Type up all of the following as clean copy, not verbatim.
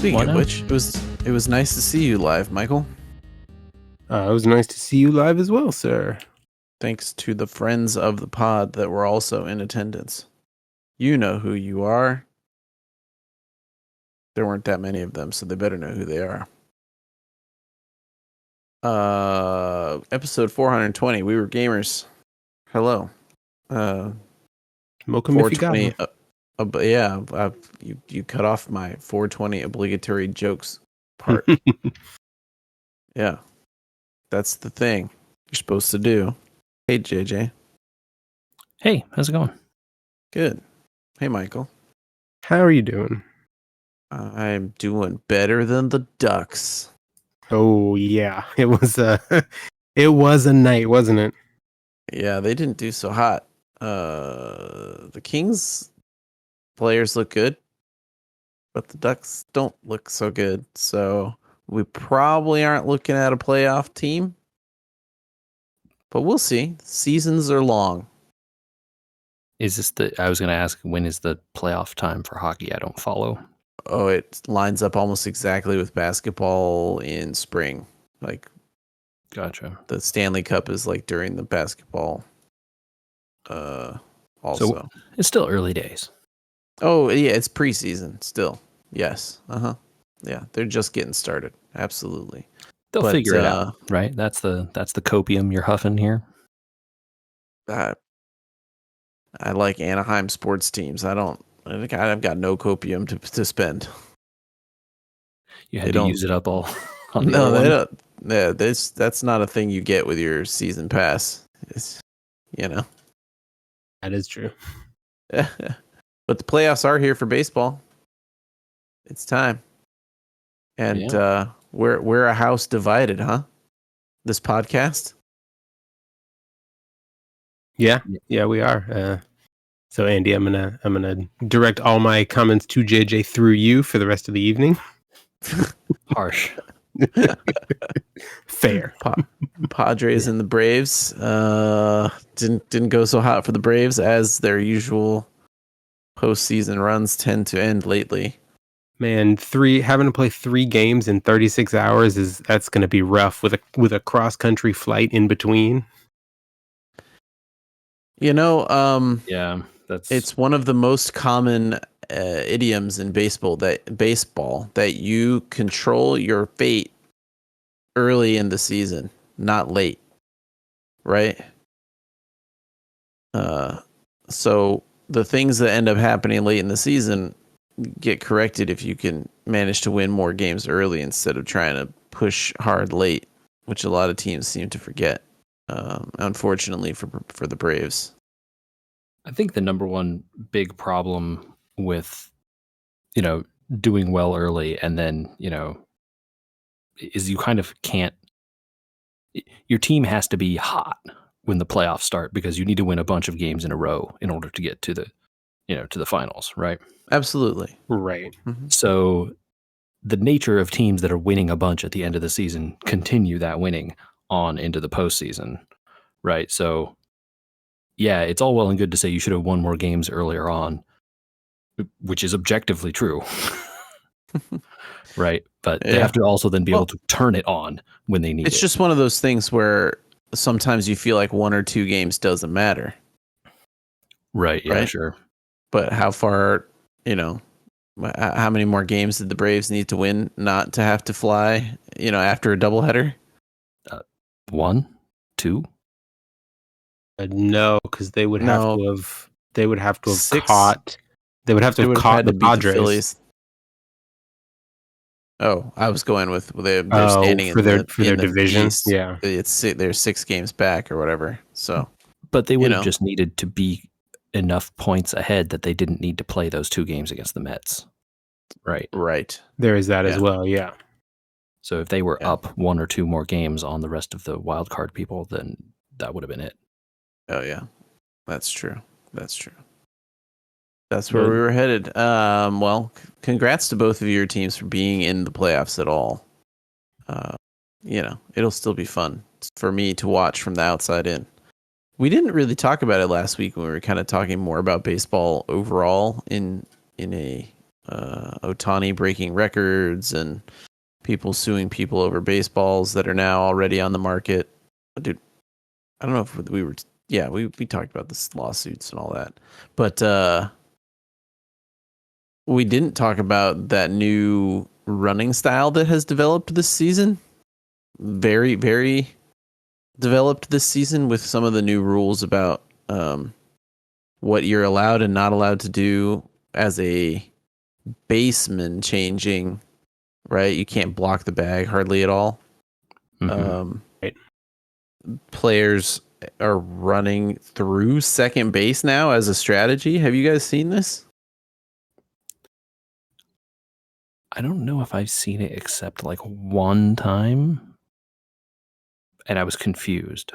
Speaking of which, it was nice to see you live, Michael. It was nice to see you live as well, sir. Thanks to the friends of the pod that were also in attendance. You know who you are. There weren't that many of them, so they better know who they are. Episode 420. We were gamers. Hello. Welcome if you got me. You cut off my 420 obligatory jokes part. Yeah, that's the thing you're supposed to do. Hey, JJ. Hey, how's it going? Good. Hey, Michael. How are you doing? I'm doing better than the Ducks. Oh yeah, it was a night, wasn't it? Yeah, they didn't do so hot. The Kings players look good, but the Ducks don't look so good. So we probably aren't looking at a playoff team, but we'll see. Seasons are long. Is this I was going to ask, when is the playoff time for hockey? I don't follow. Oh, it lines up almost exactly with basketball in spring. Like, gotcha. The Stanley Cup is like during the basketball. Also, so it's still early days. Oh yeah, it's preseason still. Yes. Yeah, they're just getting started. Absolutely. They'll figure it out, right? That's the copium you're huffing here. I like Anaheim sports teams. I've got no copium to spend. You had to use it up all. On no, they don't. Yeah, that's not a thing you get with your season pass. It's, that is true. But the playoffs are here for baseball. It's time, and we're a house divided, huh? This podcast. Yeah, we are. So Andy, I'm gonna direct all my comments to JJ through you for the rest of the evening. Harsh. Fair. Padres and the Braves didn't go so hot for the Braves, as their usual postseason runs tend to end lately. Man, having to play 3 games in 36 hours that's going to be rough with a cross country flight in between. It's one of the most common idioms in baseball that you control your fate early in the season, not late, right? So the things that end up happening late in the season get corrected if you can manage to win more games early instead of trying to push hard late, which a lot of teams seem to forget. Unfortunately for the Braves. I think the number one big problem with, doing well early and then, is you kind of can't. Your team has to be hot when the playoffs start because you need to win a bunch of games in a row in order to get to the, to the finals, right? Absolutely. Right. Mm-hmm. So the nature of teams that are winning a bunch at the end of the season continue that winning on into the postseason, right? So, yeah, it's all well and good to say you should have won more games earlier on, which is objectively true, right? But they have to also then be able to turn it on when they need it. It's just one of those things where sometimes you feel like 1 or 2 games doesn't matter. Right, yeah, right? Sure. But how far, how many more games did the Braves need to win not to have to fly, after a doubleheader? 1, 2? No, because they would have to have. They would have to have 6. caught. They would have to have caught the Padres. The Phillies. Oh, I was going with they're standing for in their division. East. Yeah, they're 6 games back or whatever. So, but they would have just needed to be enough points ahead that they didn't need to play those 2 games against the Mets. Right. There is that as well. Yeah. So if they were up 1 or 2 more games on the rest of the wild card people, then that would have been it. Oh yeah, that's true. That's where we were headed. Well, congrats to both of your teams for being in the playoffs at all. It'll still be fun for me to watch from the outside in. We didn't really talk about it last week when we were kind of talking more about baseball overall in a Ohtani breaking records and people suing people over baseballs that are now already on the market. Dude, I don't know if we were. Yeah, we talked about this lawsuits and all that, but we didn't talk about that new running style that has developed this season. Very, very developed this season with some of the new rules about what you're allowed and not allowed to do as a baseman changing, right? You can't block the bag hardly at all. Right. Players are running through second base now as a strategy. Have you guys seen this? I don't know if I've seen it except like one time, and I was confused.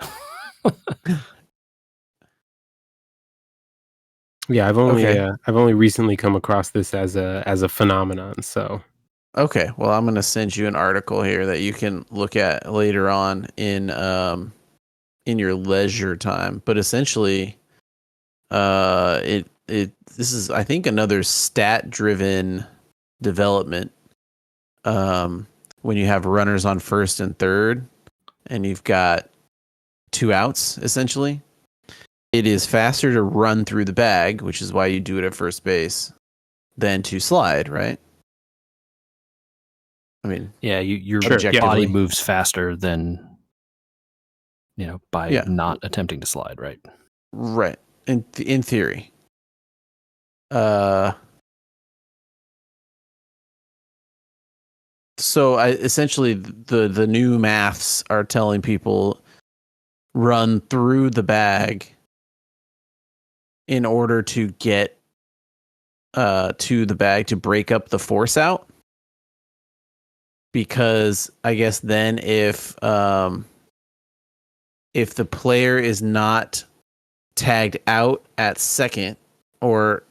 Yeah, I've only recently come across this as a phenomenon. So Okay, well, I'm going to send you an article here that you can look at later on in your leisure time. But essentially, this is, I think, another stat-driven development. When you have runners on first and third, and you've got 2 outs, essentially, it is faster to run through the bag, which is why you do it at first base, than to slide, right? I mean, Yeah, your objectively. body moves faster than by Yeah. not attempting to slide, right? Right. In theory. So essentially the new maths are telling people run through the bag in order to get to the bag to break up the force out. Because I guess then if the player is not tagged out at second, or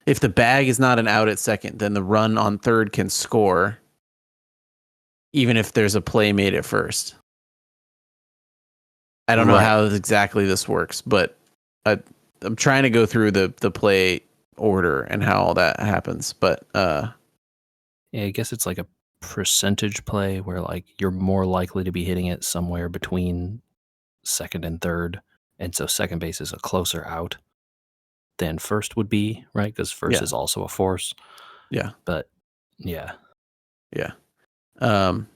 if the bag is not an out at second, then the run on third can score, even if there's a play made at first. I don't know how exactly this works, but I'm trying to go through the play order and how all that happens. But yeah, I guess it's like a percentage play where like you're more likely to be hitting it somewhere between second and third, and so second base is a closer out than first would be, right? Because first is also a force. Yeah. But yeah. Yeah. And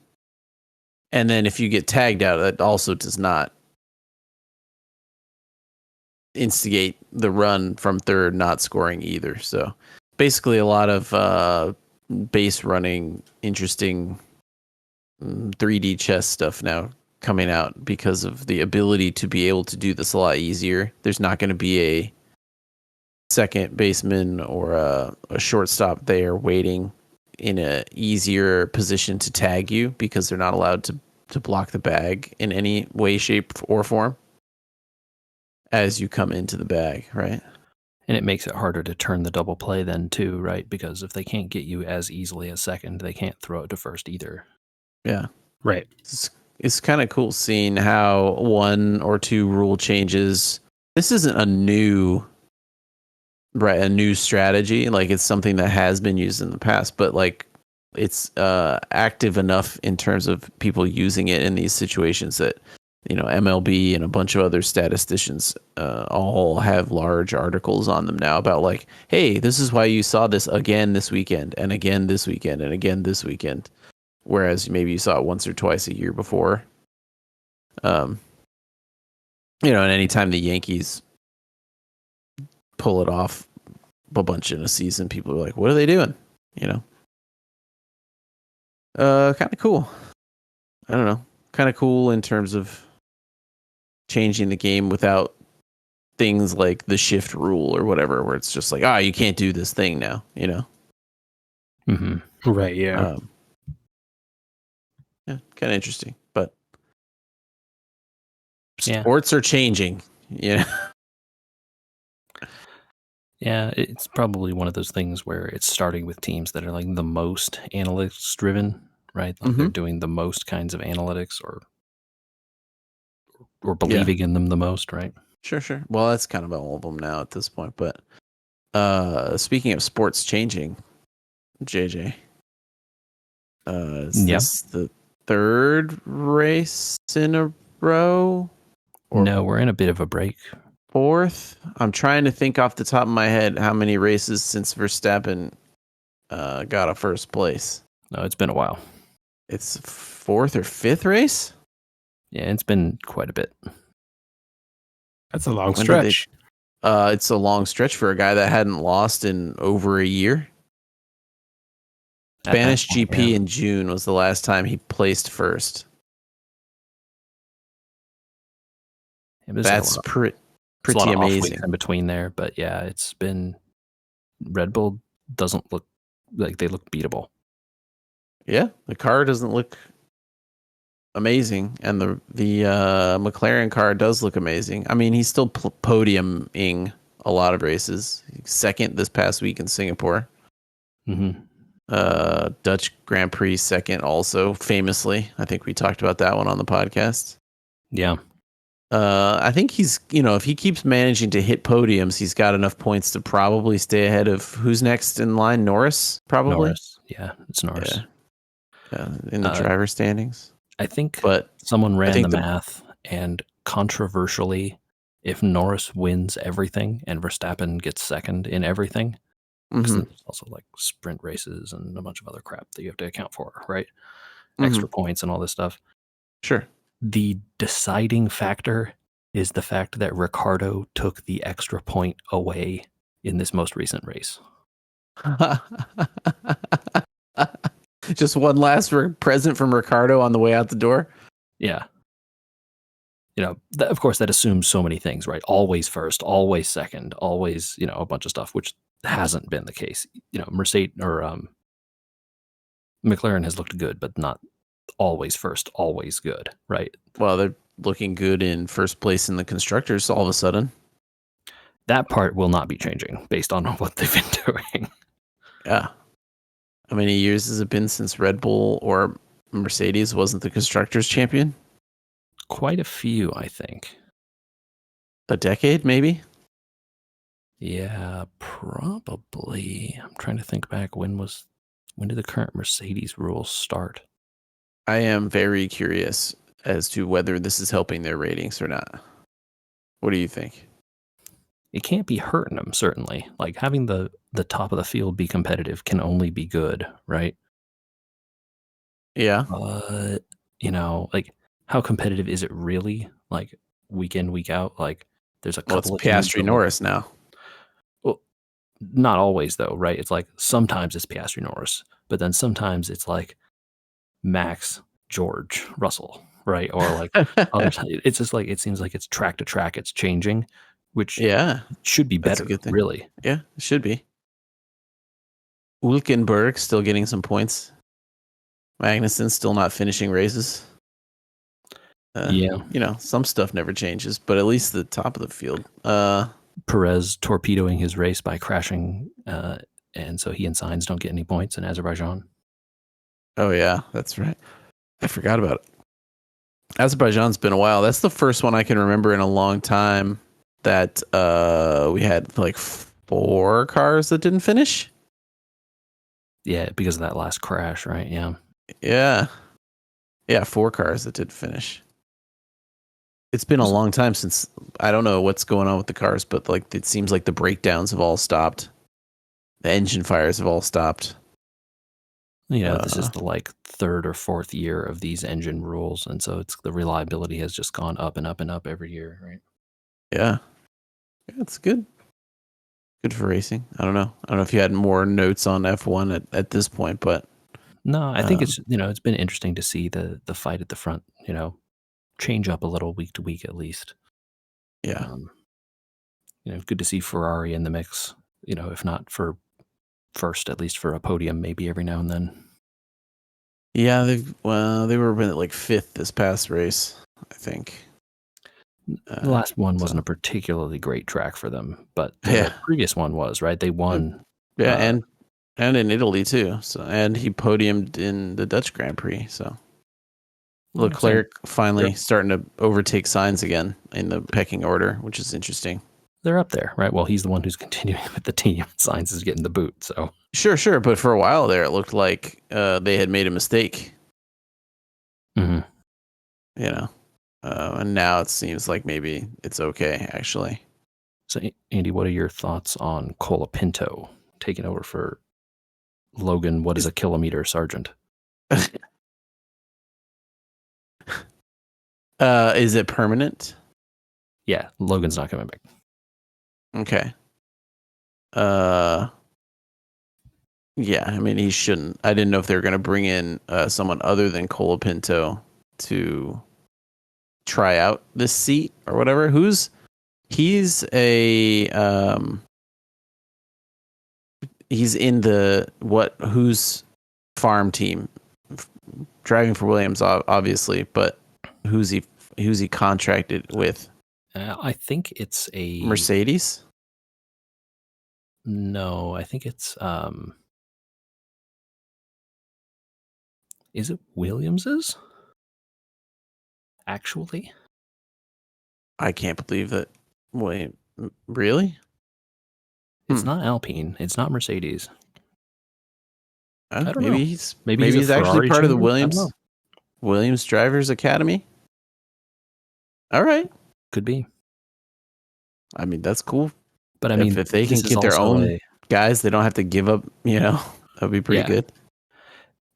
then if you get tagged out, that also does not instigate the run from third not scoring either. So basically a lot of base running, interesting 3D chess stuff now coming out because of the ability to be able to do this a lot easier. There's not going to be a second baseman or a shortstop there waiting in a easier position to tag you because they're not allowed to block the bag in any way, shape, or form as you come into the bag, right? And it makes it harder to turn the double play then too, right? Because if they can't get you as easily as second, they can't throw it to first either. Yeah. Right. It's kind of cool seeing how 1 or 2 rule changes. This isn't a new strategy. Like, it's something that has been used in the past, but like it's active enough in terms of people using it in these situations that MLB and a bunch of other statisticians all have large articles on them now about like, hey, this is why you saw this again this weekend and again this weekend and again this weekend, whereas maybe you saw it once or twice a year before. And anytime the Yankees pull it off a bunch in a season, people are like, what are they doing? Kind of cool. I don't know. Kind of cool in terms of changing the game without things like the shift rule or whatever, where it's just like, you can't do this thing now, Mm-hmm. Right. Yeah. Yeah, kind of interesting, but Yeah. sports are changing. Yeah. Yeah, it's probably one of those things where it's starting with teams that are like the most analytics driven, right? Like they're doing the most kinds of analytics or believing in them the most, right? Sure. Well, that's kind of all of them now at this point, but Speaking of sports changing, JJ, is Yep. this the third race in a row? Or No, we're in a bit of a break. fourth? I'm trying to think off the top of my head how many races since Verstappen got a first place. No, it's been a while. It's fourth or fifth race? Yeah, it's been quite a bit. That's a long When did stretch. It's a long stretch for a guy that hadn't lost in over a year. At that Spanish point, GP yeah. in June was the last time he placed first. Yeah, there's like That's a lot, pretty there's a lot of off amazing. weeks in between there, but yeah, it's been Red Bull doesn't look like they look beatable. Yeah, the car doesn't look amazing, and the McLaren car does look amazing. I mean, he's still podiuming a lot of races. Second this past week in Singapore. Mm-hmm. Dutch Grand Prix second also, famously. I think we talked about that one on the podcast. Yeah. I think he's, if he keeps managing to hit podiums, he's got enough points to probably stay ahead of who's next in line. Norris, probably. Norris. Yeah, it's Norris. Yeah, in the driver standings. I think But someone ran think the math, and controversially, if Norris wins everything and Verstappen gets second in everything, because there's also like sprint races and a bunch of other crap that you have to account for, right? Extra points and all this stuff. Sure. The deciding factor is the fact that Ricciardo took the extra point away in this most recent race. Just one last present from Ricciardo on the way out the door. Yeah. Of course, that assumes so many things, right? Always first, always second, always, a bunch of stuff, which hasn't been the case. Mercedes or McLaren has looked good, but not always first, always good, right? Well, they're looking good in first place in the constructors all of a sudden. That part will not be changing based on what they've been doing. Yeah. How many years has it been since Red Bull or Mercedes wasn't the constructors champion? Quite a few, I think. A decade, maybe? Yeah, probably. I'm trying to think back. When did the current Mercedes rules start? I am very curious as to whether this is helping their ratings or not. What do you think? It can't be hurting them, certainly. Like having the top of the field be competitive can only be good, right? Yeah. But, like how competitive is it really? Like week in, week out? Like there's a couple of Piastri Norris now. Well, not always though, right? It's like sometimes it's Piastri Norris, but then sometimes it's like Max, George, Russell, right? Or like other times. It's just like it seems like it's track to track, it's changing, which should be better, really. Yeah, it should be. Hülkenberg still getting some points. Magnussen still not finishing races. Some stuff never changes, but at least the top of the field. Perez torpedoing his race by crashing, and so he and Sainz don't get any points in Azerbaijan. Oh yeah, that's right. I forgot about it. Azerbaijan's been a while. That's the first one I can remember in a long time that we had like 4 cars that didn't finish. Yeah, because of that last crash, right? Yeah. 4 cars that did finish. It's been a long time since, I don't know what's going on with the cars, but like it seems like the breakdowns have all stopped. The engine fires have all stopped. This is the like 3rd or 4th year of these engine rules, and so the reliability has just gone up and up and up every year, right? Yeah, it's good. Good for racing. I don't know if you had more notes on F1 at this point, but no, I think it's it's been interesting to see the fight at the front, change up a little week to week at least. Yeah. Good to see Ferrari in the mix, if not for first, at least for a podium maybe every now and then. Yeah, they were like 5th this past race, I think. The last one wasn't a particularly great track for them, but the previous one was, right? They won. Yeah, and in Italy too. So, and he podiumed in the Dutch Grand Prix. So Leclerc finally starting to overtake Sainz again in the pecking order, which is interesting. they're up there, right? Well, he's the one who's continuing with the team. Science is getting the boot, so Sure, but for a while there, it looked like they had made a mistake. mm-hmm. You know, and now it seems like maybe it's okay, actually. So, Andy, what are your thoughts on Colapinto taking over for Logan? What is a kilometer sergeant? Is it permanent? Yeah, Logan's not coming back. Okay. Yeah, I mean, he shouldn't. I didn't know if they were going to bring in someone other than Colapinto to try out this seat or whatever. He's in whose farm team? Driving for Williams, obviously, but who's he contracted with? I think it's a Mercedes? No, I think it's is it Williams's? Actually? I can't believe that. Wait, really? It's not Alpine. It's not Mercedes. I don't know. Maybe he's actually part of the Williams Drivers Academy. All right, could be. I mean, that's cool. But I mean, if they can get their own guys, they don't have to give up. That'd be pretty good.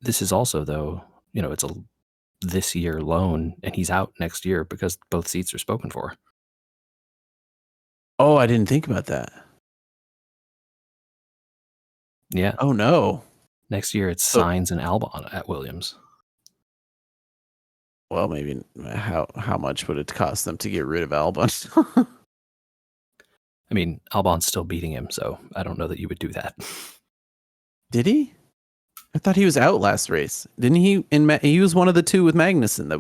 This is also, though, it's a this year loan, and he's out next year because both seats are spoken for. Oh, I didn't think about that. Yeah. Oh no. Next year it's Sainz and Albon at Williams. Well, maybe how much would it cost them to get rid of Albon? I mean, Albon's still beating him, so I don't know that you would do that. Did he? I thought he was out last race. Didn't he? He was one of the two with Magnussen that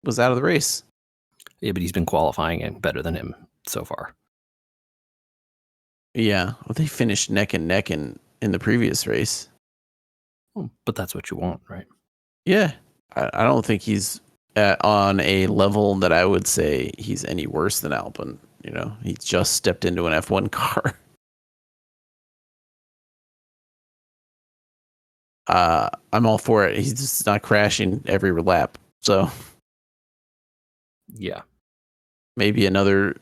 was out of the race. Yeah, but he's been qualifying and better than him so far. Yeah, well, they finished neck and neck in the previous race. Well, but that's what you want, right? Yeah, I don't think he's on a level that I would say he's any worse than Albon. He just stepped into an F1 car. I'm all for it. He's just not crashing every lap. So, yeah, maybe another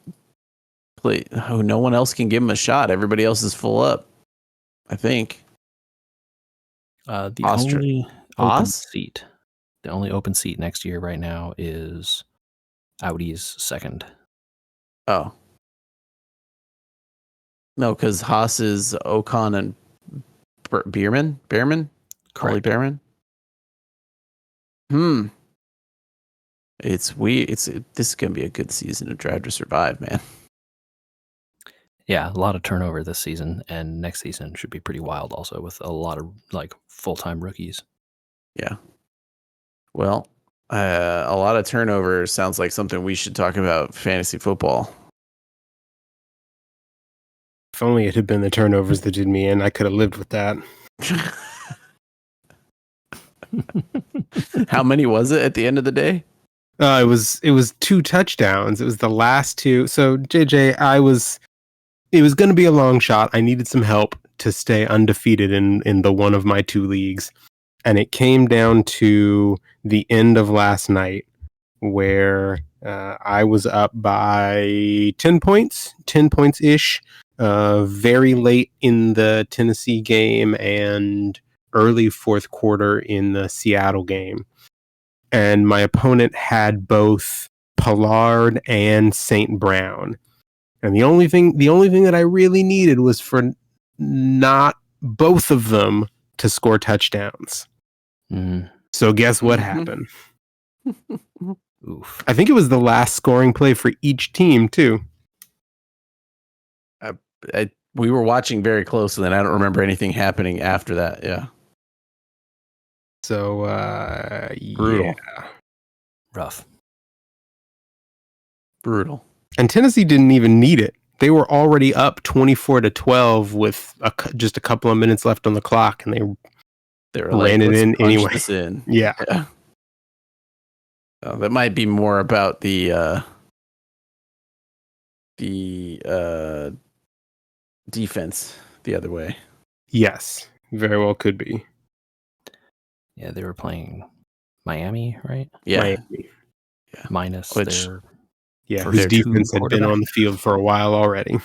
play. Oh, no one else can give him a shot. Everybody else is full up, I think. The only open seat next year right now is Audi's second. Oh. No, because Haas is Ocon and Beerman? Ollie Beerman? It's weird. This is going to be a good season of Drive to Survive, man. Yeah, a lot of turnover this season, and next season should be pretty wild also with a lot of full-time rookies. Yeah. Well, a lot of turnover sounds like something we should talk about fantasy football. If only it had been the turnovers that did me in, I could have lived with that. How many was it at the end of the day? It was 2 touchdowns. It was the last 2. So JJ, it was going to be a long shot. I needed some help to stay undefeated in the one of my 2 leagues. And it came down to the end of last night where I was up by 10 points-ish, very late in the Tennessee game and early fourth quarter in the Seattle game. And my opponent had both Pollard and St. Brown. And the only thing that I really needed was for not both of them to score touchdowns. So guess what happened? Oof. I think it was the last scoring play for each team too. We were watching very closely, and I don't remember anything happening after that. Yeah. So brutal. Yeah. Rough. Brutal. And Tennessee didn't even need it. They were already up 24-12 with just a couple of minutes left on the clock, and they were ran it in anyway. Yeah. That might be more about the the defense the other way. Yes, very well could be. Yeah, they were playing Miami, right? Yeah. Miami. Minus Which- their Yeah, First whose two defense had been on the field for a while already.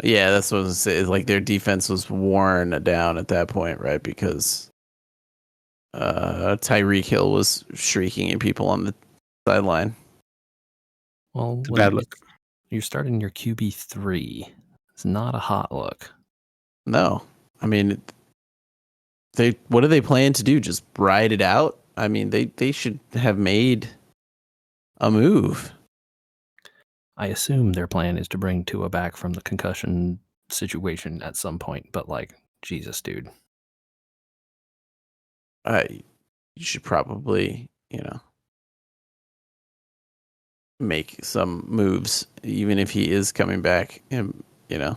Yeah, that's what I was saying. Like their defense was worn down at that point, right? Because Tyreek Hill was shrieking at people on the sideline. well, It's a when bad look. you're starting your QB3. It's not a hot look. No, I mean, what are they planning to do? Just ride it out? I mean, they should have made a move. I assume their plan is to bring Tua back from the concussion situation at some point, but like, Jesus, dude. You should probably, make some moves, even if he is coming back. And Yeah.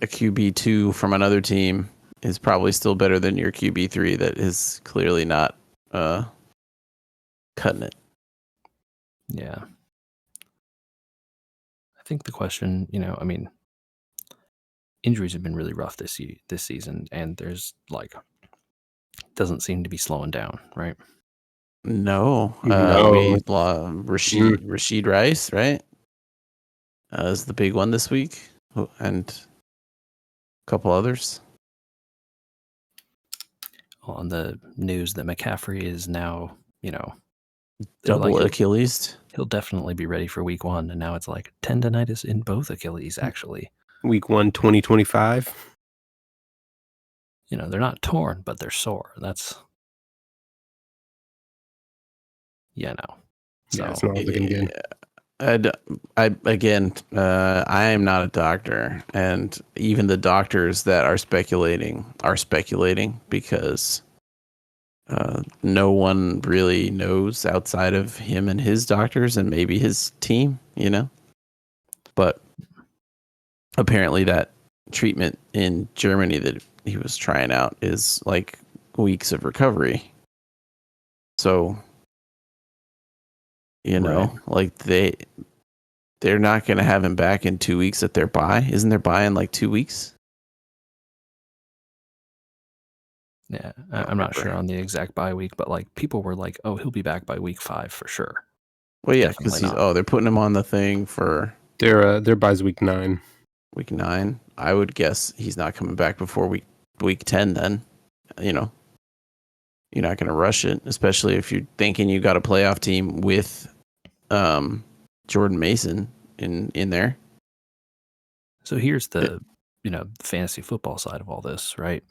a QB2 from another team is probably still better than your QB3 that is clearly not cutting it. Yeah. I think the question, I mean, injuries have been really rough this season, and there's like, doesn't seem to be slowing down, right? No, No. we Rashid Rice, right? Is the big one this week, and a couple others. On the news that McCaffrey is now, Double like, Achilles. he'll definitely be ready for week 1, and now it's like tendonitis in both Achilles, actually. Week 1, 2025. They're not torn, but they're sore. That's no. So Yeah, it's not looking good. I am not a doctor, and even the doctors that are speculating because no one really knows outside of him and his doctors and maybe his team, But apparently that treatment in Germany that he was trying out is like weeks of recovery. So, Right. like they're not going to have him back in 2 weeks at their bye. Isn't their bye in like 2 weeks? Yeah, I'm not sure on the exact bye week, but like people were like, "Oh, he'll be back by week 5 for sure." Well, yeah, because Definitely not. they're putting him on the thing for Their bye's week 9. week 9. I would guess he's not coming back before week 10. Then, you're not going to rush it, especially if you're thinking you got a playoff team with Jordan Mason in there. So here's the fantasy football side of all this, right?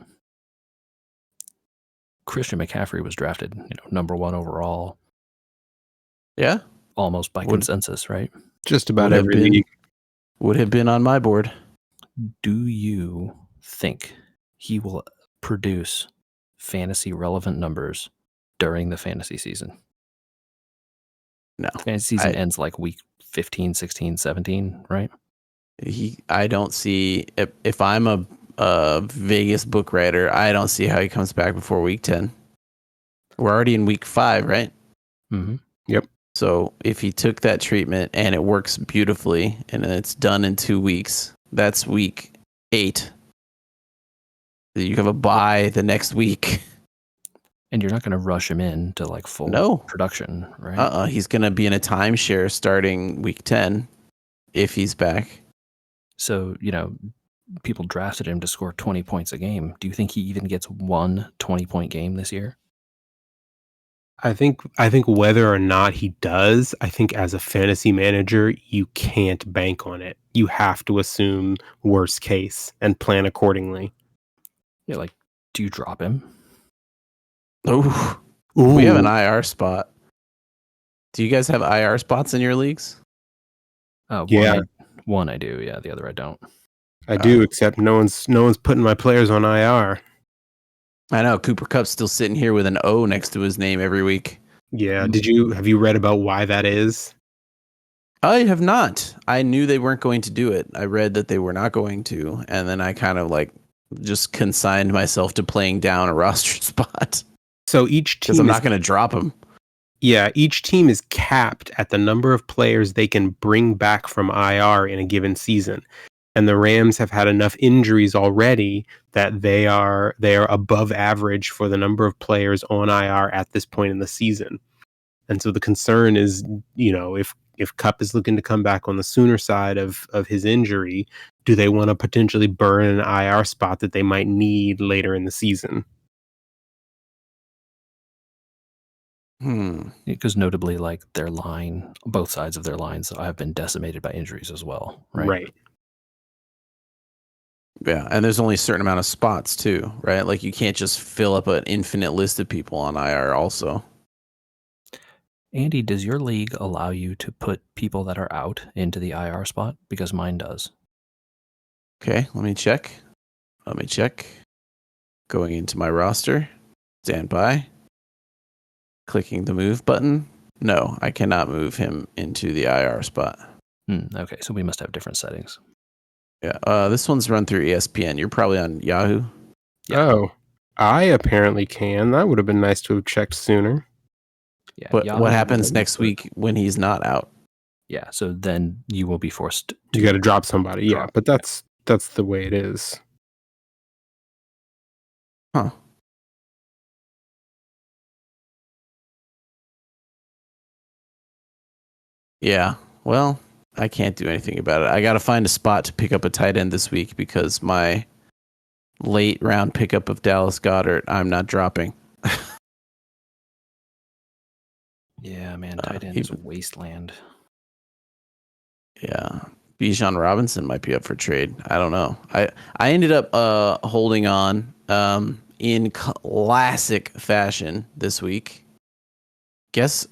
Christian McCaffrey was drafted, number 1 overall, Yeah, almost by consensus, right? Just about Would have every been. league. Would have been on my board. Do you think he will produce fantasy relevant numbers during the fantasy season? No, Fantasy season ends like week 15, 16, 17, right? I don't see if I'm a Vegas book writer, I don't see how he comes back before week 10. We're already in week 5, right? Mm-hmm. Yep. So if he took that treatment and it works beautifully and it's done in 2 weeks, that's week 8. You have a bye the next week. And you're not going to rush him in to like full production, right? He's going to be in a timeshare starting week 10 if he's back. So, people drafted him to score 20 points a game. Do you think he even gets one 20-point game this year? I think whether or not he does, I think as a fantasy manager, you can't bank on it. You have to assume worst case and plan accordingly. Yeah, like, do you drop him? Ooh. We have an IR spot. Do you guys have IR spots in your leagues? Yeah. One I do. Yeah, the other I don't. I do, except no one's putting my players on IR. I know Cooper Kupp's still sitting here with an O next to his name every week. Yeah. Have you read about why that is? I have not. I knew they weren't going to do it. I read that they were not going to, and then I kind of like just consigned myself to playing down a roster spot. So each team because I'm not going to drop him. Yeah, each team is capped at the number of players they can bring back from IR in a given season. And the Rams have had enough injuries already that they are above average for the number of players on IR at this point in the season. And so the concern is, if Kupp is looking to come back on the sooner side of his injury, do they want to potentially burn an IR spot that they might need later in the season? Because notably, like their line, both sides of their lines have been decimated by injuries as well, right? Right. Yeah, and there's only a certain amount of spots too, right? Like you can't just fill up an infinite list of people on IR also. Andy, does your league allow you to put people that are out into the IR spot? Because mine does. Okay, let me check. Going into my roster. Stand by. Clicking the move button. No, I cannot move him into the IR spot. Okay, so we must have different settings. Yeah, this one's run through ESPN. You're probably on Yahoo. Yeah. Oh, I apparently can. That would have been nice to have checked sooner. Yeah. But Yahoo what happens doesn't, next but- week when he's not out? Yeah, so then you will be forced to. You got to drop somebody. Yeah, drop, but that's the way it is. Huh. Yeah. Well, I can't do anything about it. I got to find a spot to pick up a tight end this week because my late round pickup of Dallas Goedert, I'm not dropping. Yeah, man, tight end is a wasteland. Yeah. Bijan Robinson might be up for trade. I don't know. I ended up holding on in classic fashion this week. Guess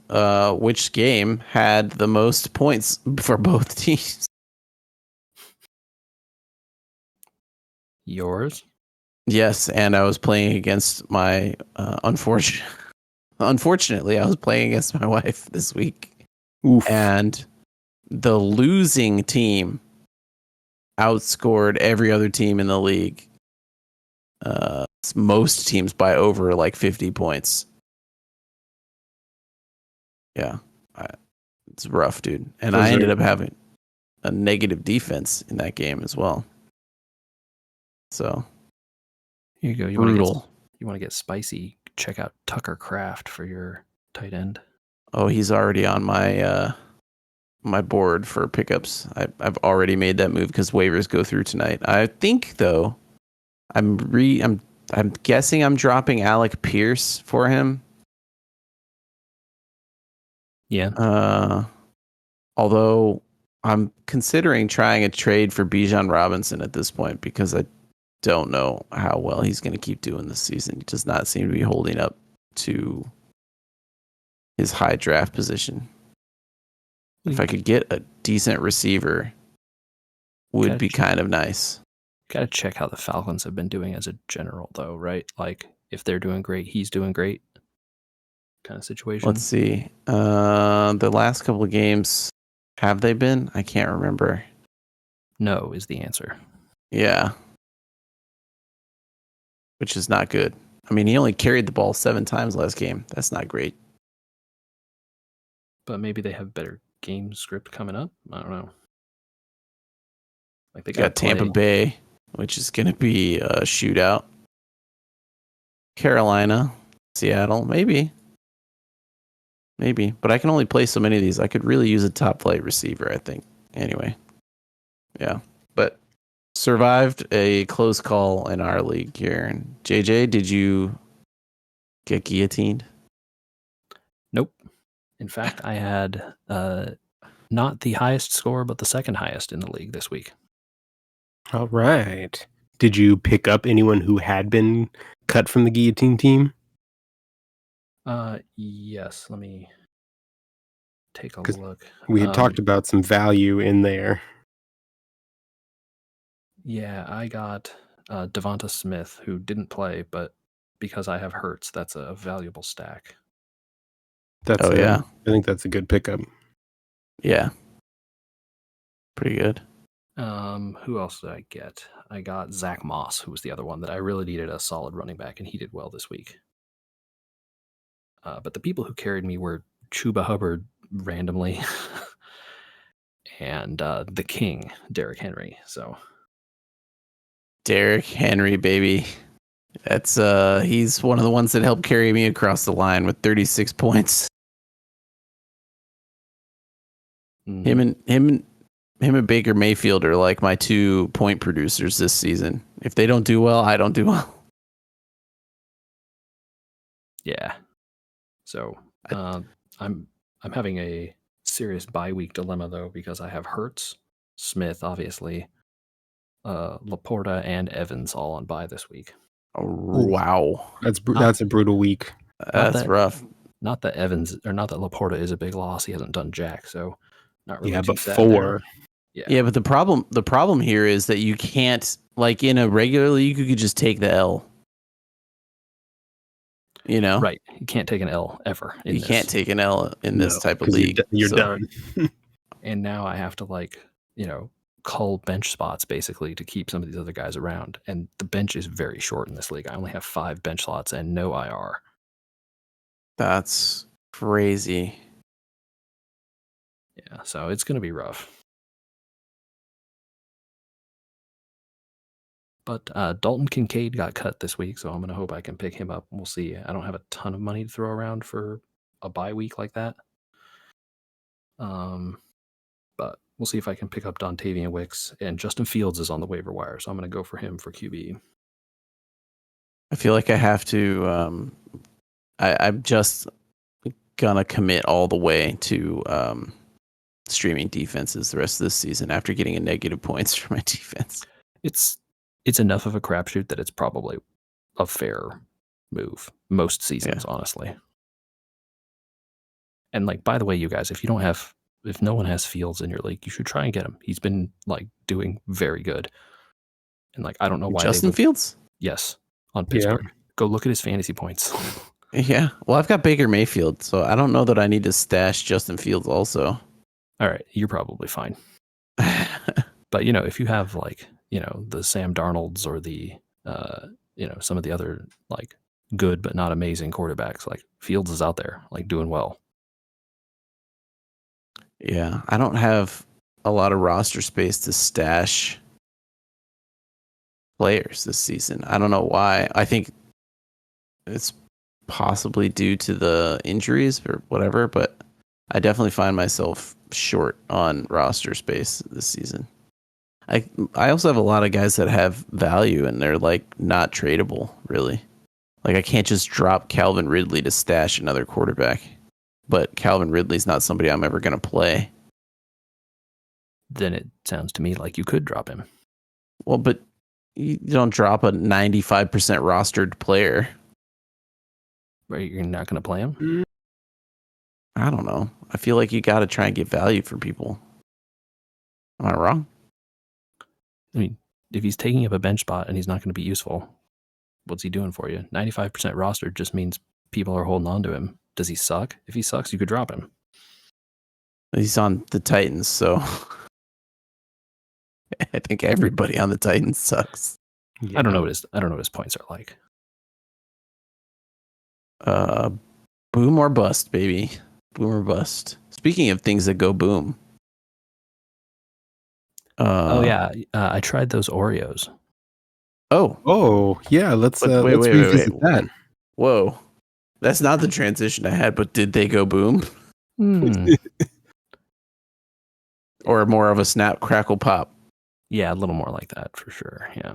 which game had the most points for both teams? Yours? Yes, and I was playing against my unfortunately, I was playing against my wife this week. Oof. And the losing team outscored every other team in the league. Most teams by over like 50 points. Yeah, it's rough, dude. And I ended up having a negative defense in that game as well. So Here you go. You brutal. You want to get spicy? Check out Tucker Kraft for your tight end. Oh, he's already on my my board for pickups. I've already made that move because waivers go through tonight. I think though, I'm guessing I'm dropping Alec Pierce for him. Yeah. Although I'm considering trying a trade for Bijan Robinson at this point because I don't know how well he's going to keep doing this season. He does not seem to be holding up to his high draft position. If I could get a decent receiver, would be kind of nice. Got to check how the Falcons have been doing as a general, though, right? Like, if they're doing great, he's doing great kind of situation. Let's see. The last couple of games, have they been? I can't remember. No is the answer. Yeah. Which is not good. I mean, he only carried the ball 7 times last game. That's not great. But maybe they have better game script coming up. I don't know. Like they got Tampa Bay, which is going to be a shootout. Carolina, Seattle, maybe. But I can only play so many of these. I could really use a top flight receiver, I think. Anyway, yeah. But survived a close call in our league here. And JJ, did you get guillotined? Nope. In fact, I had not the highest score, but the second highest in the league this week. All right. Did you pick up anyone who had been cut from the guillotine team? Yes. Let me take a look. We had talked about some value in there. Yeah, I got Devonta Smith, who didn't play, but because I have Hurts, that's a valuable stack. I think that's a good pickup. Yeah. Pretty good. Who else did I get? I got Zach Moss, who was the other one that I really needed a solid running back, and he did well this week. But the people who carried me were Chuba Hubbard randomly, and the King, Derrick Henry. So Derrick Henry, baby. That's he's one of the ones that helped carry me across the line with 36 points. mhm. Him and Baker Mayfield are like my 2-point producers this season. If they don't do well, I don't do well. Yeah. So I'm having a serious bye week dilemma though, because I have Hurts, Smith, obviously, Laporta, and Evans all on bye this week. Oh, wow. That's a brutal week. That's that- rough. Not that Evans or not that Laporta is a big loss. He hasn't done jack, so not really. Yeah, too but sad 4. there. Yeah, but the problem here is that you can't, like in a regular league, you could just take the L. You know? Right. You can't take an L ever. You can't take an L in this type of 'cause league. You're so- done. And now I have to cull bench spots basically to keep some of these other guys around. And the bench is very short in this league. I only have 5 bench slots and no IR. That's crazy. Yeah, so it's going to be rough. But Dalton Kincaid got cut this week, so I'm going to hope I can pick him up. We'll see. I don't have a ton of money to throw around for a bye week like that. But we'll see if I can pick up Dontavian Wicks. And Justin Fields is on the waiver wire, so I'm going to go for him for QB. I feel like I have to. I'm just gonna commit all the way to streaming defenses the rest of this season after getting a negative points for my defense. It's enough of a crapshoot that it's probably a fair move most seasons, honestly. And like, by the way, you guys, if no one has Fields in your league, you should try and get him. He's been like doing very good. And like, I don't know why Justin Fields? Yes, on Pittsburgh. Go look at his fantasy points. Yeah. Well, I've got Baker Mayfield, so I don't know that I need to stash Justin Fields also. All right, you're probably fine. But if you have the Sam Darnolds or the some of the other like good but not amazing quarterbacks, like Fields is out there like doing well. Yeah, I don't have a lot of roster space to stash players this season. I don't know why. I think it's possibly due to the injuries or whatever, but I definitely find myself short on roster space this season. I also have a lot of guys that have value and they're like not tradable, really. Like I can't just drop Calvin Ridley to stash another quarterback. But Calvin Ridley's not somebody I'm ever going to play. Then it sounds to me like you could drop him. Well, but you don't drop a 95% rostered player. Right, you're not going to play him? I don't know. I feel like you got to try and get value for people. Am I wrong? I mean, if he's taking up a bench spot and he's not going to be useful, what's he doing for you? 95% rostered just means people are holding on to him. Does he suck? If he sucks, you could drop him. He's on the Titans, so I think everybody on the Titans sucks. Yeah. I don't know what his points are like. Boom or bust, baby. Boom or bust. Speaking of things that go boom. I tried those Oreos. Oh, yeah. Let's wait, revisit that. Whoa. That's not the transition I had, but did they go boom? Or more of a snap, crackle, pop? Yeah, a little more like that for sure. Yeah.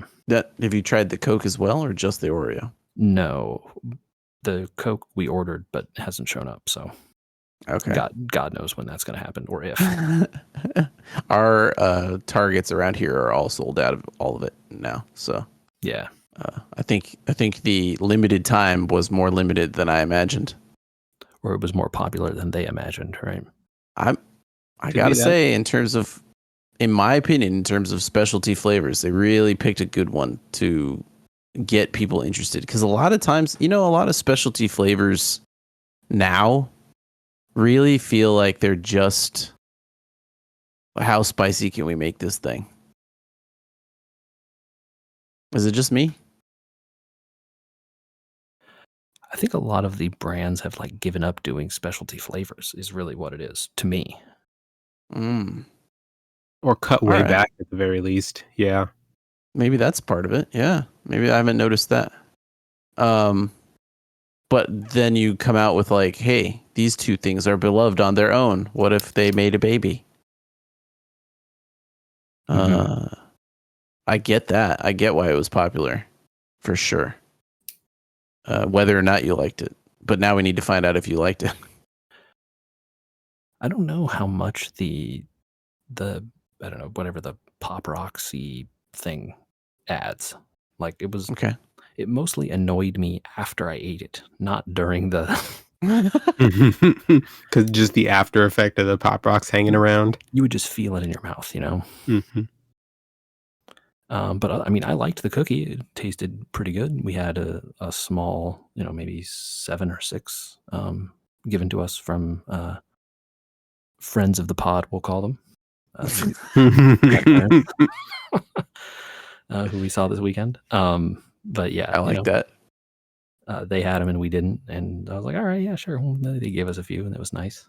Have you tried the Coke as well, or just the Oreo? No, the Coke we ordered, but hasn't shown up. So, okay. God knows when that's going to happen, or if. Our targets around here are all sold out of all of it now. So yeah, I think the limited time was more limited than I imagined, or it was more popular than they imagined. Right. I gotta say, in my opinion, in terms of specialty flavors, they really picked a good one to get people interested. Because a lot of times, a lot of specialty flavors now really feel like they're just, how spicy can we make this thing? Is it just me? I think a lot of the brands have like given up doing specialty flavors is really what it is to me. Or cut All way right. back at the very least. Yeah. Maybe that's part of it. Yeah. Maybe I haven't noticed that. But then you come out with like, hey, these two things are beloved on their own. What if they made a baby? I get that. I get why it was popular, for sure. Whether or not you liked it. But now we need to find out if you liked it. I don't know how much the I don't know, whatever the Pop Roxy thing adds. Like it was Okay. It mostly annoyed me after I ate it, not during the Because just the after effect of the Pop Rocks hanging around. you would just feel it in your mouth, you know. Mm-hmm. But I mean, I liked the cookie. It tasted pretty good. We had a small, you know, maybe 7 or 6 given to us from friends of the pod, we'll call them, who we saw this weekend. But yeah, I like that. They had them and we didn't. And I was like, all right, yeah, sure. Well, they gave us a few and it was nice.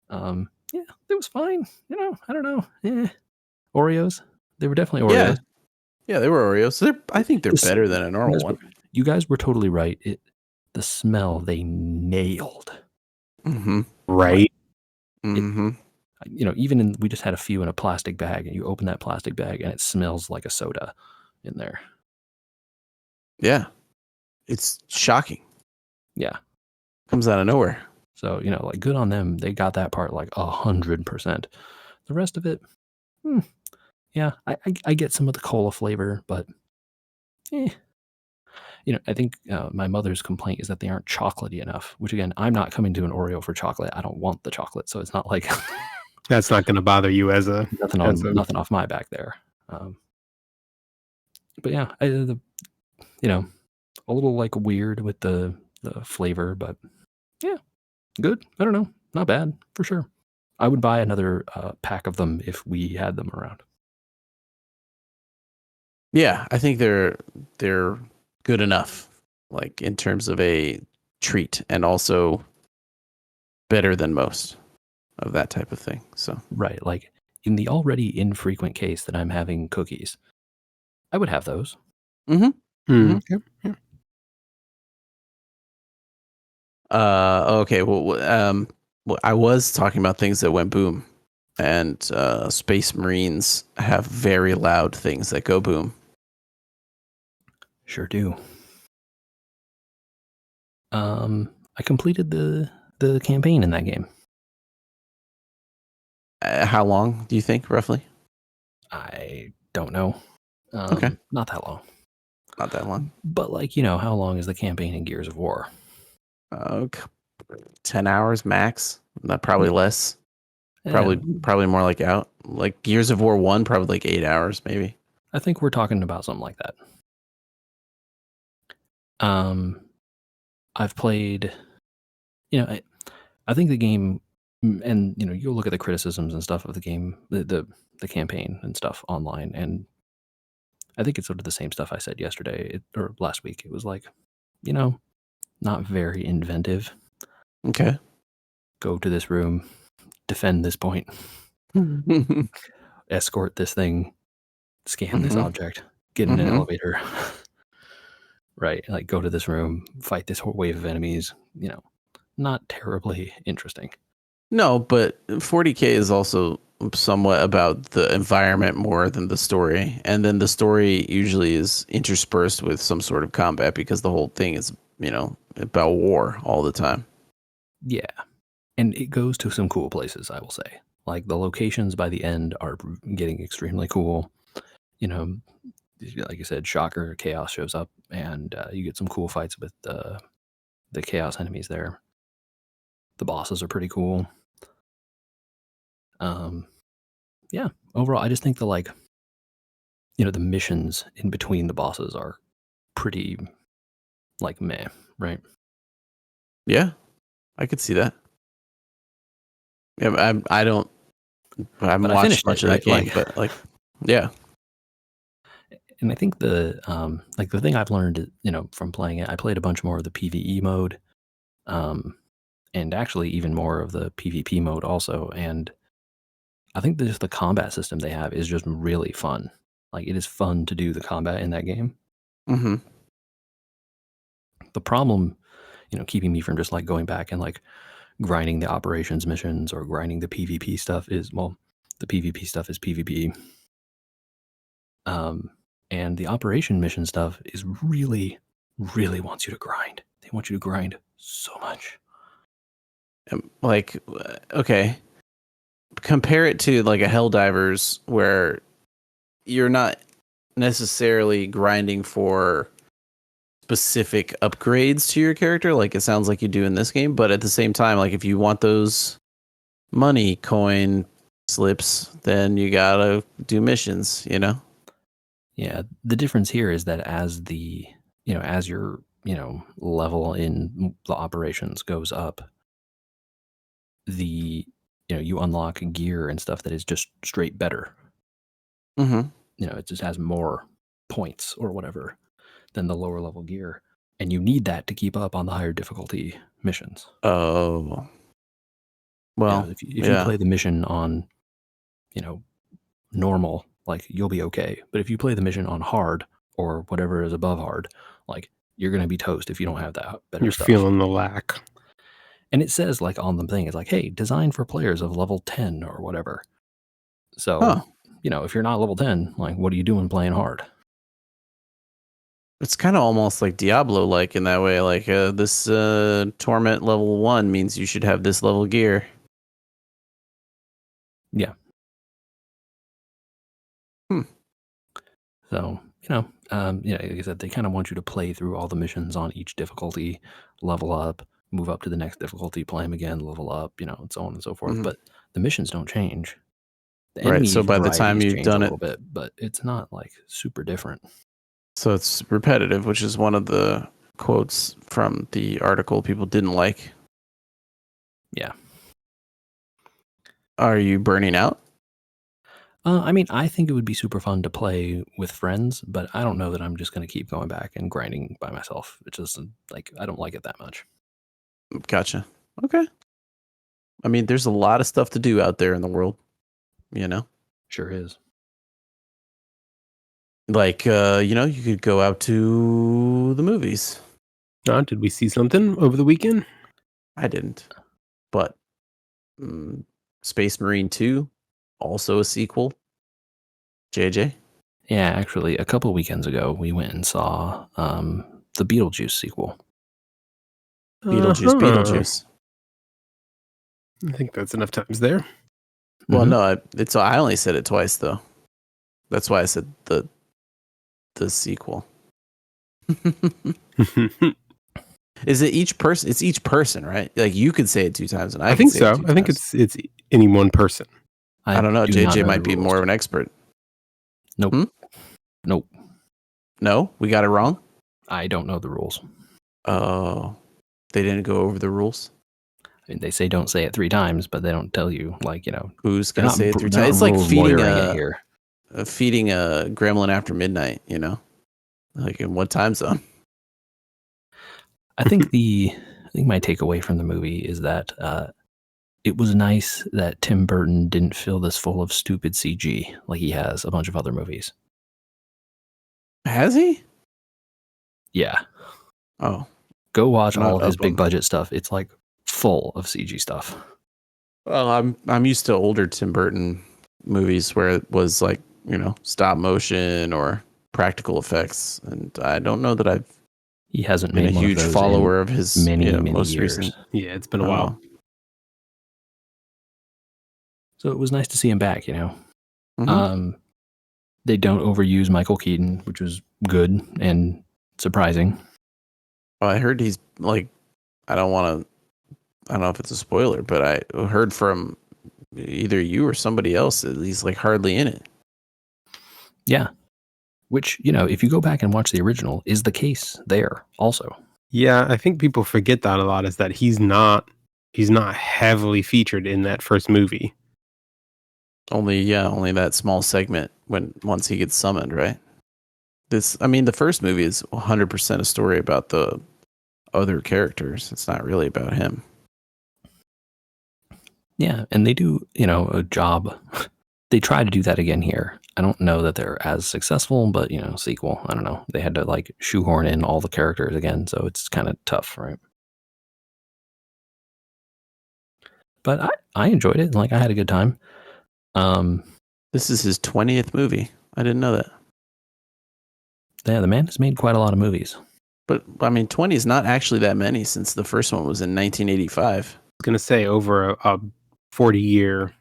Yeah, it was fine. You know, I don't know. Oreos. They were definitely Oreos. Yeah, they were Oreos. I think they're better than a normal one. You guys were totally right. The smell they nailed. Mm-hmm. Right. Mm-hmm. You know, we just had a few in a plastic bag, and you open that plastic bag, and it smells like a soda in there. Yeah, it's shocking. Yeah, comes out of nowhere. So you know, like good on them. They got that part like 100%. The rest of it, yeah, I get some of the cola flavor, but you know, I think my mother's complaint is that they aren't chocolatey enough. Which again, I'm not coming to an Oreo for chocolate. I don't want the chocolate, so it's not like that's not going to bother you as a nothing off my back there. But yeah, you know, a little like weird with the flavor, but yeah, good. I don't know, not bad for sure. I would buy another pack of them if we had them around. Yeah, I think they're good enough, like in terms of a treat, and also better than most of that type of thing. So right, like in the already infrequent case that I'm having cookies, I would have those. Yep. Okay. Well, I was talking about things that went boom, and Space Marines have very loud things that go boom. Sure do. I completed the campaign in that game. How long do you think, roughly? I don't know. Okay. Not that long. Not that long. But like, you know, how long is the campaign in Gears of War? 10 hours max. Not probably less. Probably more like Gears of War 1, probably like 8 hours, maybe. I think we're talking about something like that. I've played, you know, I think the game, and you know, you'll look at the criticisms and stuff of the game, the campaign and stuff online, and I think it's sort of the same stuff I said yesterday or last week. It was like, you know, not very inventive. Okay. Go to this room, defend this point, escort this thing, scan this object, get in an elevator. Right, like go to this room, fight this whole wave of enemies. You know, not terribly interesting. No, but 40K is also somewhat about the environment more than the story. And then the story usually is interspersed with some sort of combat because the whole thing is, you know, about war all the time. Yeah. And it goes to some cool places, I will say. Like the locations by the end are getting extremely cool. You know, like I said, Shocker, Chaos shows up and you get some cool fights with the Chaos enemies there. The bosses are pretty cool. Yeah, overall, I just think the the missions in between the bosses are pretty like meh, right? Yeah, I could see that. Yeah, I haven't watched much of that game, but like, yeah. And I think the thing I've learned, you know, from playing it, I played a bunch more of the PvE mode, and actually even more of the PvP mode also. And I think just the combat system they have is just really fun. Like, it is fun to do the combat in that game. Mm-hmm. The problem, keeping me from just like going back and like grinding the operations missions or grinding the PvP stuff is, well, the PvP stuff is PvP. And the operation mission stuff is really, really wants you to grind. They want you to grind so much. Like, okay, compare it to like a Helldivers where you're not necessarily grinding for specific upgrades to your character like it sounds like you do in this game, but at the same time, like if you want those money coin slips, then you gotta do missions, Yeah, the difference here is that as the, as your, level in the operations goes up, you unlock gear and stuff that is just straight better. Mm-hmm. It just has more points or whatever than the lower level gear. And you need that to keep up on the higher difficulty missions. Oh. Well, if you play the mission on, normal, like, you'll be okay. But if you play the mission on hard or whatever is above hard, like, you're going to be toast if you don't have that better You're stuff. feeling the lack. And it says, like, on the thing, it's like, hey, designed for players of level 10 or whatever. So, if you're not level 10, like, what are you doing playing hard? It's kind of almost like Diablo-like in that way. Like, this Torment level 1 means you should have this level gear. Yeah. So, like I said, they kind of want you to play through all the missions on each difficulty, level up, move up to the next difficulty, play them again, level up, and so on and so forth. Mhm. But the missions don't change. The Right, so enemy by the time varieties you've change done a it- little bit, but it's not like super different. So it's repetitive, which is one of the quotes from the article people didn't like. Yeah. Are you burning out? I mean, I think it would be super fun to play with friends, but I don't know that I'm just going to keep going back and grinding by myself. It's just like, I don't like it that much. Gotcha. Okay. I mean, there's a lot of stuff to do out there in the world, Sure is. Like, you could go out to the movies. Did we see something over the weekend? I didn't. But Space Marine 2, also a sequel. JJ? Yeah, actually, a couple weekends ago, we went and saw the Beetlejuice sequel. Beetlejuice. I think that's enough times there. Well, no, I only said it twice though. That's why I said the sequel. Is it each person? It's each person, right? Like you could say it 2 times, and I think could say so. It 2 I think times. it's any one person. I don't know. do not JJ know might the be rules. more of an expert. Nope. Nope. No, we got it wrong. I don't know the rules. Oh, they didn't go over the rules. I mean, they say don't say it 3 times, but they don't tell you, like, who's gonna say it 3 they're times. It's not like rules feeding lawyering it here. feeding a gremlin after midnight. Like in what time zone? I think my takeaway from the movie is that it was nice that Tim Burton didn't fill this full of stupid CG like he has a bunch of other movies. Has he? Yeah. Oh, Go watch Not all of his of big them. budget stuff. It's like full of CG stuff. well, I'm used to older Tim Burton movies where it was like stop motion or practical effects, and I don't know that I've He hasn't been a made one huge of those follower in of his many most years. recent. Yeah, it's been a while. So it was nice to see him back, Mhm. They don't overuse Michael Keaton, which was good and surprising. Well, I heard he's like, I don't know if it's a spoiler, but I heard from either you or somebody else that he's like hardly in it. Yeah. Which, if you go back and watch the original, is the case there also. Yeah, I think people forget that a lot, is that he's not heavily featured in that first movie. Only that small segment once he gets summoned, right? The first movie is 100% a story about the other characters. It's not really about him. Yeah, and they do, a job. They try to do that again here. I don't know that they're as successful, but sequel. I don't know. They had to like shoehorn in all the characters again, so it's kind of tough, right? But I enjoyed it. Like I had a good time. This is his 20th movie. I didn't know that. Yeah, the man has made quite a lot of movies. But I mean, 20 is not actually that many since the first one was in 1985. I was going to say over a 40-year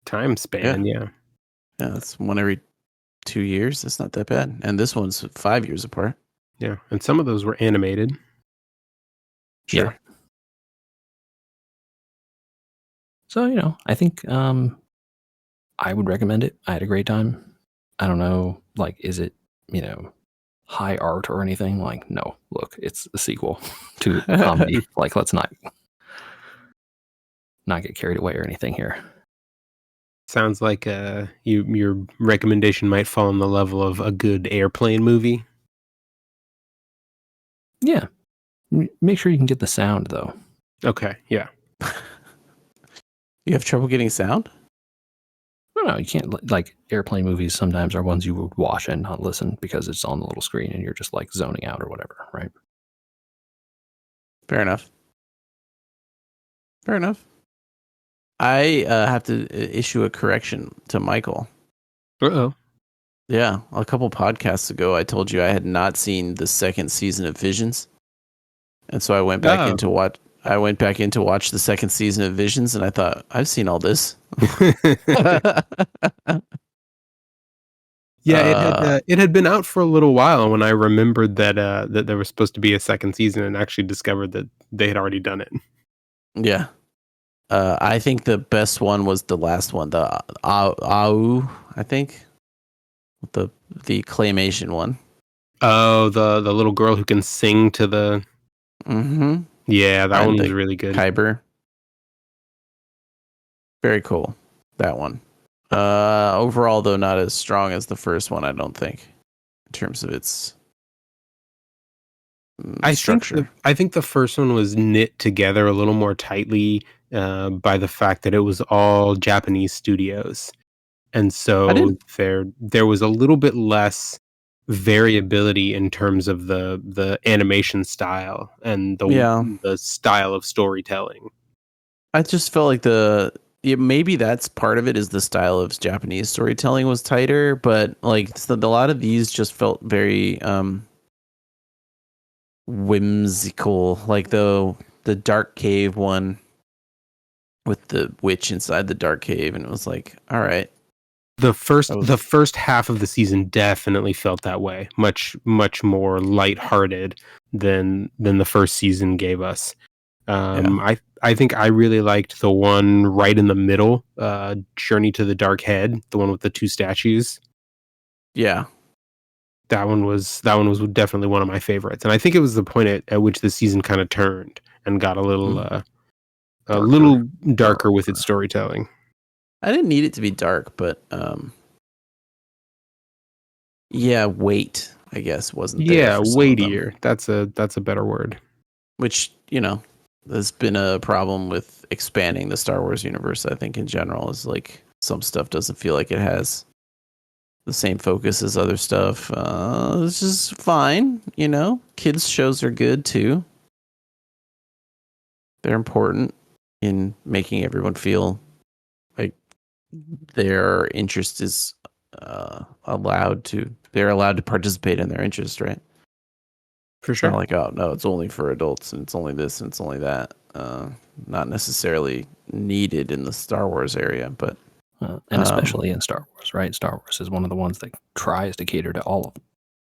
time span. Yeah. Yeah, that's one every 2 years. That's not that bad. And this one's 5 years apart. Yeah. And some of those were animated. Sure. Yeah. So, I think I would recommend it. I had a great time. I don't know, like, is it, high art or anything? Like, no, look, it's a sequel to a comedy. Like, let's not get carried away or anything here. Sounds like your recommendation might fall on the level of a good airplane movie. Yeah. Make sure you can get the sound, though. Okay, yeah. You have trouble getting sound? No, you can't. Like, airplane movies sometimes are ones you would watch and not listen because it's on the little screen and you're just like zoning out or whatever, right? Fair enough. I have to issue a correction to Michael. Uh-oh. Yeah, a couple podcasts ago, I told you I had not seen the second season of Visions, and so I went back in to watch. I went back in to watch the second season of Visions, and I thought I've seen all this. Yeah, it had been out for a little while when I remembered that that there was supposed to be a second season, and actually discovered that they had already done it. Yeah. I think the best one was the last one, the Au, I think. The claymation one. Oh, the little girl who can sing to the... Mm-hmm. Yeah, that one was really good. Kyber. Very cool. That one. Overall, though, not as strong as the first one, I don't think, in terms of its structure. I think the first one was knit together a little more tightly by the fact that it was all Japanese studios, and so there was a little bit less variability in terms of the animation style and the style of storytelling. I just felt like maybe that's part of it, is the style of Japanese storytelling was tighter, but like a lot of these just felt very whimsical, like the dark cave one with the witch inside the dark cave, and it was like, all right. The first half of the season definitely felt that way, much more lighthearted than the first season gave us. I think I really liked the one right in the middle, Journey to the Dark Head, the one with the two statues. Yeah. That one was definitely one of my favorites. And I think it was the point at which the season kind of turned and got a little little darker with its storytelling. I didn't need it to be dark, but weight, I guess, wasn't there. Yeah, weightier. That's a better word. Which, has been a problem with expanding the Star Wars universe, I think, in general, is like some stuff doesn't feel like it has the same focus as other stuff. It's just fine, Kids shows are good too. They're important in making everyone feel like their interest is allowed to participate in their interest, right? For sure. Not like, oh no, it's only for adults and it's only this and it's only that. Not necessarily needed in the Star Wars area, but and especially in Star Wars, right? Star Wars is one of the ones that tries to cater to all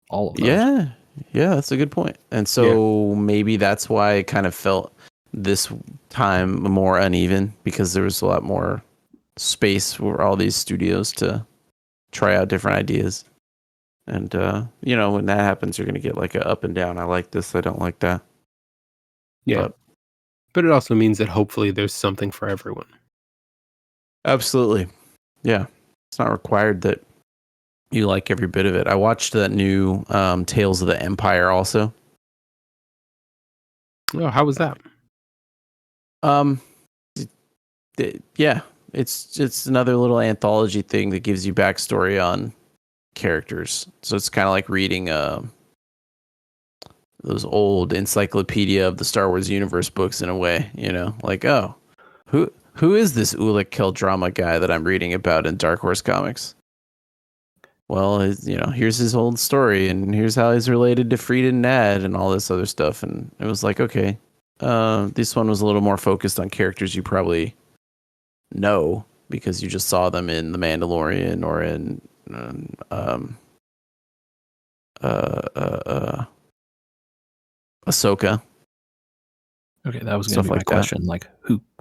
of those. Yeah, that's a good point. And so maybe that's why it kind of felt this time more uneven, because there was a lot more space for all these studios to try out different ideas. And, when that happens, you're going to get like a up and down. I like this. I don't like that. Yeah. But it also means that hopefully there's something for everyone. Absolutely. Yeah. It's not required that you like every bit of it. I watched that new Tales of the Empire also. Oh, how was that? Yeah, it's another little anthology thing that gives you backstory on characters. So it's kind of like reading those old encyclopedia of the Star Wars universe books in a way, like, oh, who is this Ulick Qel-Drama guy that I'm reading about in Dark Horse Comics? Well, here's his old story, and here's how he's related to Frieda and Nad and all this other stuff. And it was like, okay, this one was a little more focused on characters you probably know because you just saw them in The Mandalorian or in Ahsoka. Okay, that was going to be my like question. Like,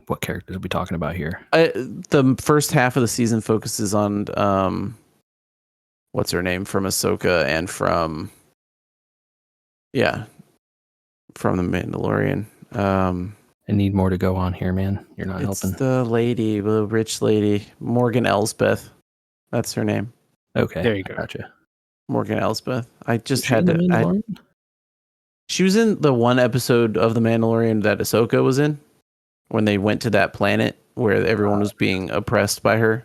what characters are we talking about here? The first half of the season focuses on what's her name from Ahsoka and from The Mandalorian. I need more to go on here, man. You're not it's helping. The rich lady, Morgan Elsbeth. That's her name. Okay, there you go. Gotcha. Morgan Elsbeth. I just Was she had in The to. Mandalorian? She was in the one episode of The Mandalorian that Ahsoka was in, when they went to that planet where everyone was being oppressed by her.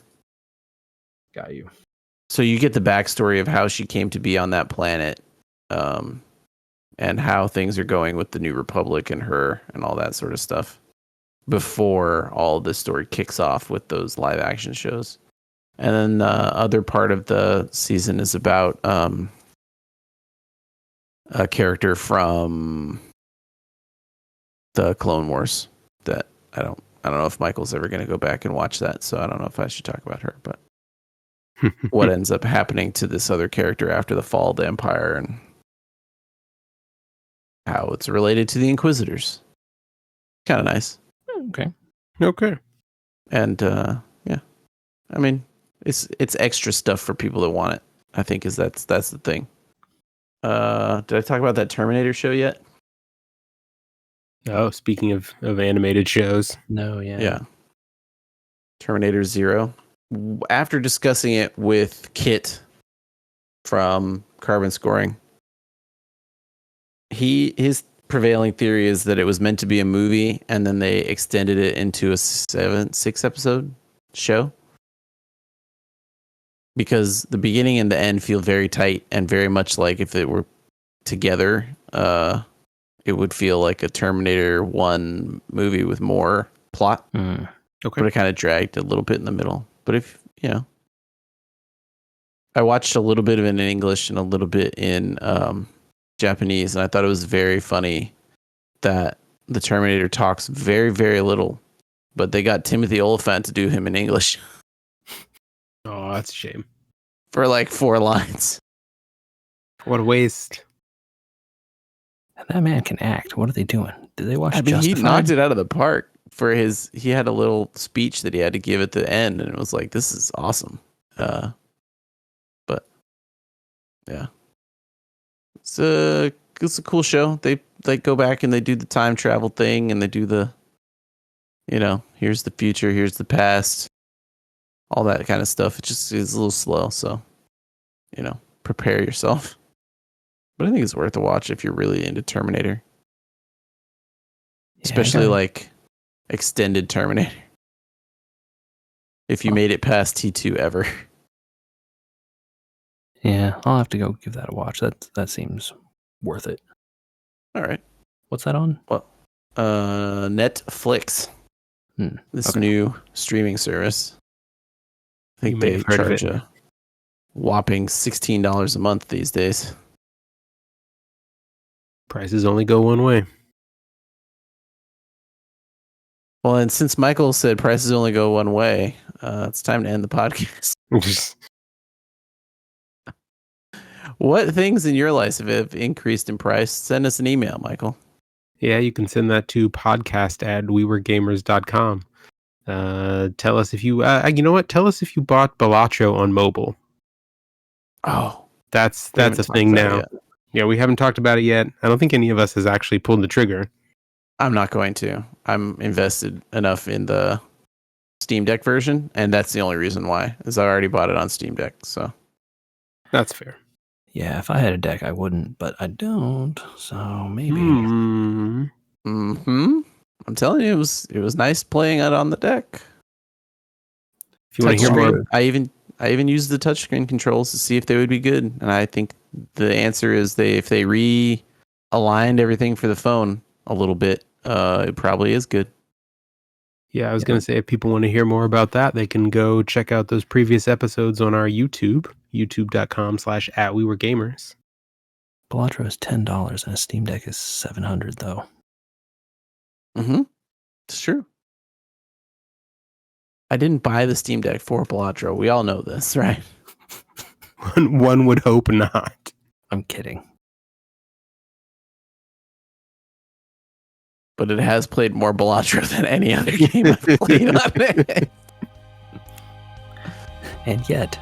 Got you. So you get the backstory of how she came to be on that planet, and how things are going with the New Republic and her and all that sort of stuff before all this story kicks off with those live action shows. And then the other part of the season is about a character from the Clone Wars that I don't know if Michael's ever going to go back and watch that, so I don't know if I should talk about her, but what ends up happening to this other character after the fall of the Empire and how it's related to the Inquisitors. Kind of nice. Okay. And I mean, it's extra stuff for people that want it. I think that's the thing. Did I talk about that Terminator show yet? Oh, speaking of animated shows. No, yeah. Yeah. Terminator Zero. After discussing it with Kit from Carbon Scoring, his prevailing theory is that it was meant to be a movie and then they extended it into a 6 episode show. Because the beginning and the end feel very tight and very much like if it were together, it would feel like a Terminator 1 movie with more plot. Okay. But it kind of dragged a little bit in the middle. But if, I watched a little bit of it in English and a little bit in Japanese, and I thought it was very funny that the Terminator talks very, very little, but they got Timothy Olyphant to do him in English. Oh, that's a shame. For like 4 lines. What a waste. That man can act. What are they doing? Did they watch I mean, Justified? he knocked it out of the park for he had a little speech that he had to give at the end, and it was like, this is awesome. But yeah, it's a cool show. They go back and they do the time travel thing, and they do the, here's the future, here's the past, all that kind of stuff. It just is a little slow, so prepare yourself. But I think it's worth a watch if you're really into Terminator. Especially like extended Terminator. If you made it past T2 ever. Yeah, I'll have to go give that a watch. That seems worth it. All right. What's that on? Well, Netflix. This new streaming service. I think they charge a whopping $16 a month these days. Prices only go one way. Well, and since Michael said prices only go one way, it's time to end the podcast. What things in your life have increased in price? Send us an email, Michael. Yeah, you can send that to podcast@wewergamers.com. Tell us if you, you know what? Tell us if you bought Balatro on mobile. Oh, that's a thing now. Yeah, we haven't talked about it yet. I don't think any of us has actually pulled the trigger. I'm not going to. I'm invested enough in the Steam Deck version, and that's the only reason why, is I already bought it on Steam Deck. So that's fair. Yeah, if I had a deck, I wouldn't, but I don't. So maybe. Mm-hmm. I'm telling you, it was nice playing it on the deck. If you want to hear more, I even used the touchscreen controls to see if they would be good, and I think the answer is if they realigned everything for the phone a little bit, it probably is good. yeah, I was going to say if people want to hear more about that, they can go check out those previous episodes on our YouTube, youtube.com/@weweregamers. Balatro is $10 and a Steam Deck is $700 though. Mm-hmm. It's true. I didn't buy the Steam Deck for Balatro. We all know this, right? One would hope not. I'm kidding. But it has played more Balatro than any other game I've played on it. And yet,